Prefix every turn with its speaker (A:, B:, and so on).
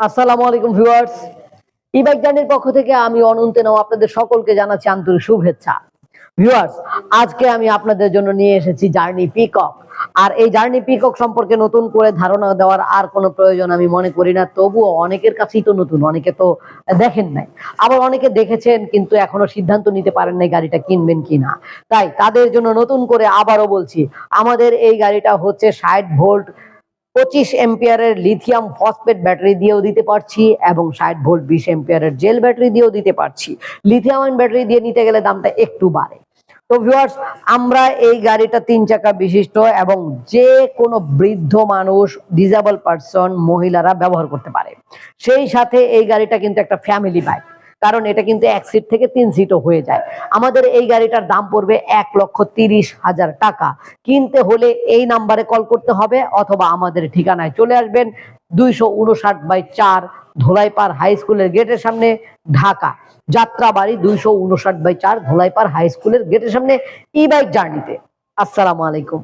A: আসসালামু আলাইকুম viewers, e-bike জার্নির পক্ষ থেকে আমি অনন্ত নাও আপনাদের সকলকে জানাচ্ছি আন্তরিক শুভেচ্ছা। ভিউয়ার্স, আজকে আমি আপনাদের জন্য নিয়ে এসেছি জার্নি পিকক। আর এই জার্নি পিকক সম্পর্কে নতুন করে ধারণা দেওয়ার আর কোনো প্রয়োজন আমি মনে করি না। তবুও অনেকের কাছেই তো নতুন, অনেকে তো দেখেন নাই। আবার অনেকে দেখেছেন কিন্তু এখনো সিদ্ধান্ত নিতে পারেন নাই গাড়িটা কিনবেন কিনা। তাই তাদের জন্য নতুন করে আবারও বলছি, আমাদের এই গাড়িটা হচ্ছে 60 ভোল্ট 25 এম্পিয়ারের লিথিয়াম ফসফেট ব্যাটারি দিয়েও দিতে পারছি এবং 60 ভোল্ট 20 এম্পিয়ারের জেল ব্যাটারি দিয়েও দিতে পারছি। লিথিয়াম আয়ন ব্যাটারি দিয়ে নিতে গেলে দামটা একটু বাড়ে। তো ভিউয়ার্স, আমরা এই গাড়িটা 3 চাকা বিশিষ্ট এবং যে কোনো বৃদ্ধ মানুষ, ডিসেবল পারসন, মহিলারা ব্যবহার করতে পারে। সেই সাথে এই গাড়িটা কিন্তু একটা ফ্যামিলি বাইক, কারণ এটা কিন্তু 1 সিট থেকে 3 সিটও হয়ে যায়। আমাদের এই গাড়িটার দাম পড়বে 1,30,000 টাকা। কিনতে হলে এই নাম্বারে কল করতে হবে অথবা আমাদের ঠিকানায় চলে আসবেন। 259/4 ধোলাইপাড় হাই স্কুলের গেটের সামনে, ঢাকা। যাত্রাবাড়ি 259/4 ধোলাইপাড় হাই স্কুলের গেটের সামনে, ই-বাইক জার্নিতে। আসসালামু আলাইকুম।